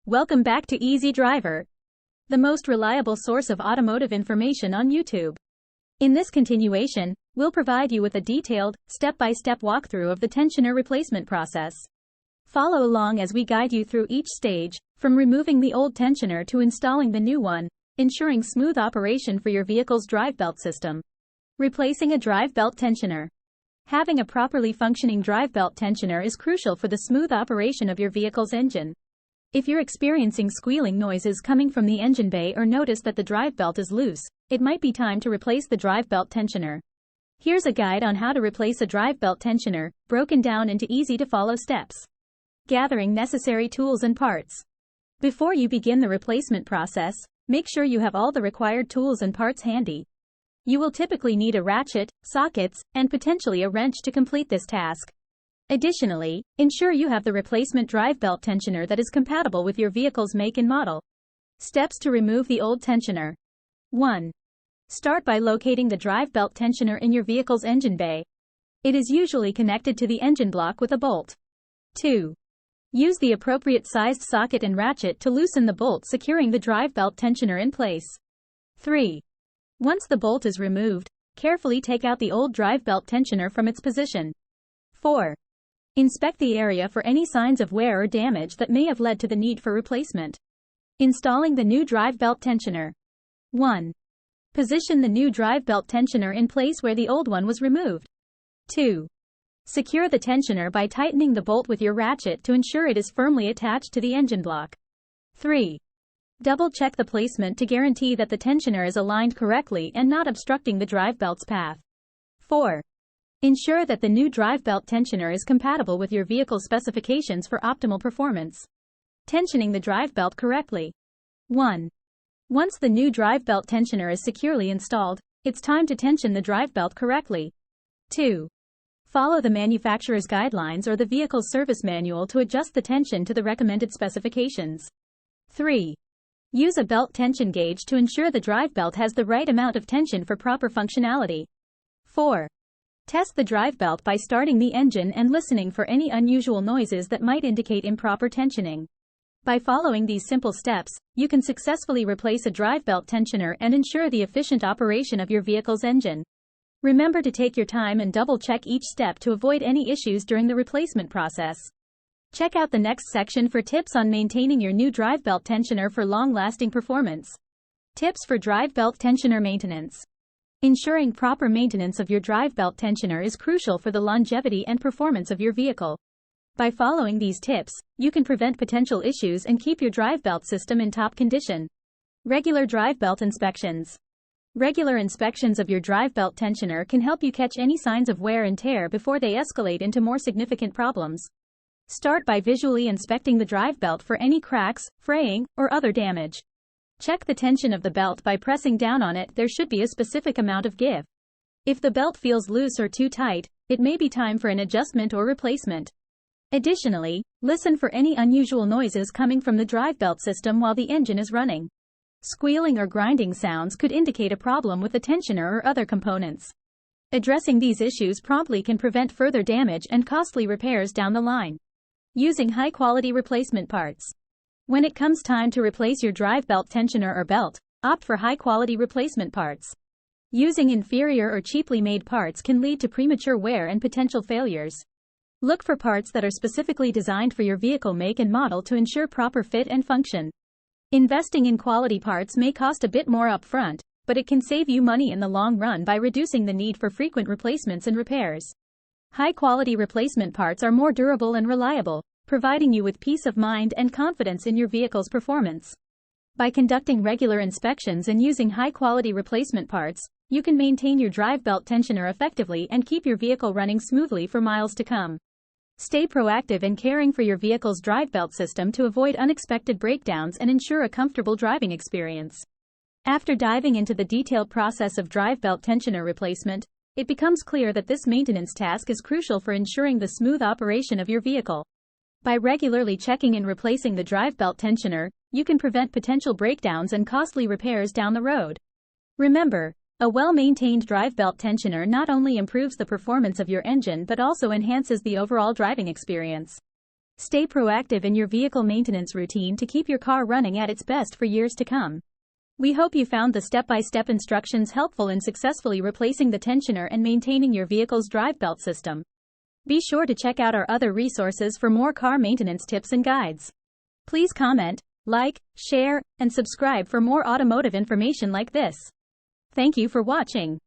Welcome back to Easy Driver, the most reliable source of automotive information on YouTube. In this continuation, we'll provide you with a detailed, step-by-step walkthrough of the tensioner replacement process. Follow along as we guide you through each stage, from removing the old tensioner to installing the new one, ensuring smooth operation for your vehicle's drive belt system. Replacing a drive belt tensioner. Having a properly functioning drive belt tensioner is crucial for the smooth operation of your vehicle's engine. If you're experiencing squealing noises coming from the engine bay or notice that the drive belt is loose, it might be time to replace the drive belt tensioner. Here's a guide on how to replace a drive belt tensioner, broken down into easy-to-follow steps. Gathering necessary tools and parts. Before you begin the replacement process, make sure you have all the required tools and parts handy. You will typically need a ratchet, sockets, and potentially a wrench to complete this task. Additionally, ensure you have the replacement drive belt tensioner that is compatible with your vehicle's make and model. Steps to remove the old tensioner. 1. Start by locating the drive belt tensioner in your vehicle's engine bay. It is usually connected to the engine block with a bolt. 2. Use the appropriate sized socket and ratchet to loosen the bolt securing the drive belt tensioner in place. 3. Once the bolt is removed, carefully take out the old drive belt tensioner from its position. 4. Inspect the area for any signs of wear or damage that may have led to the need for replacement. Installing the new drive belt tensioner. 1. Position the new drive belt tensioner in place where the old one was removed. 2. Secure the tensioner by tightening the bolt with your ratchet to ensure it is firmly attached to the engine block. 3. Double-check the placement to guarantee that the tensioner is aligned correctly and not obstructing the drive belt's path. 4. Ensure that the new drive belt tensioner is compatible with your vehicle's specifications for optimal performance. Tensioning the drive belt correctly. 1. Once the new drive belt tensioner is securely installed, it's time to tension the drive belt correctly. 2. Follow the manufacturer's guidelines or the vehicle's service manual to adjust the tension to the recommended specifications. 3. Use a belt tension gauge to ensure the drive belt has the right amount of tension for proper functionality. 4. Test the drive belt by starting the engine and listening for any unusual noises that might indicate improper tensioning. By following these simple steps, you can successfully replace a drive belt tensioner and ensure the efficient operation of your vehicle's engine. Remember to take your time and double-check each step to avoid any issues during the replacement process. Check out the next section for tips on maintaining your new drive belt tensioner for long-lasting performance. Tips for drive belt tensioner maintenance. Ensuring proper maintenance of your drive belt tensioner is crucial for the longevity and performance of your vehicle. By following these tips, you can prevent potential issues and keep your drive belt system in top condition. Regular drive belt inspections. Regular inspections of your drive belt tensioner can help you catch any signs of wear and tear before they escalate into more significant problems. Start by visually inspecting the drive belt for any cracks, fraying, or other damage. Check the tension of the belt by pressing down on it. There should be a specific amount of give. If the belt feels loose or too tight, it may be time for an adjustment or replacement. Additionally, listen for any unusual noises coming from the drive belt system while the engine is running. Squealing or grinding sounds could indicate a problem with the tensioner or other components. Addressing these issues promptly can prevent further damage and costly repairs down the line. Using high-quality replacement parts. When it comes time to replace your drive belt tensioner or belt, opt for high-quality replacement parts. Using inferior or cheaply made parts can lead to premature wear and potential failures. Look for parts that are specifically designed for your vehicle make and model to ensure proper fit and function. Investing in quality parts may cost a bit more upfront, but it can save you money in the long run by reducing the need for frequent replacements and repairs. High-quality replacement parts are more durable and reliable, providing you with peace of mind and confidence in your vehicle's performance. By conducting regular inspections and using high-quality replacement parts, you can maintain your drive belt tensioner effectively and keep your vehicle running smoothly for miles to come. Stay proactive in caring for your vehicle's drive belt system to avoid unexpected breakdowns and ensure a comfortable driving experience. After diving into the detailed process of drive belt tensioner replacement, it becomes clear that this maintenance task is crucial for ensuring the smooth operation of your vehicle. By regularly checking and replacing the drive belt tensioner, you can prevent potential breakdowns and costly repairs down the road. Remember, a well-maintained drive belt tensioner not only improves the performance of your engine but also enhances the overall driving experience. Stay proactive in your vehicle maintenance routine to keep your car running at its best for years to come. We hope you found the step-by-step instructions helpful in successfully replacing the tensioner and maintaining your vehicle's drive belt system. Be sure to check out our other resources for more car maintenance tips and guides. Please comment, like, share, and subscribe for more automotive information like this. Thank you for watching.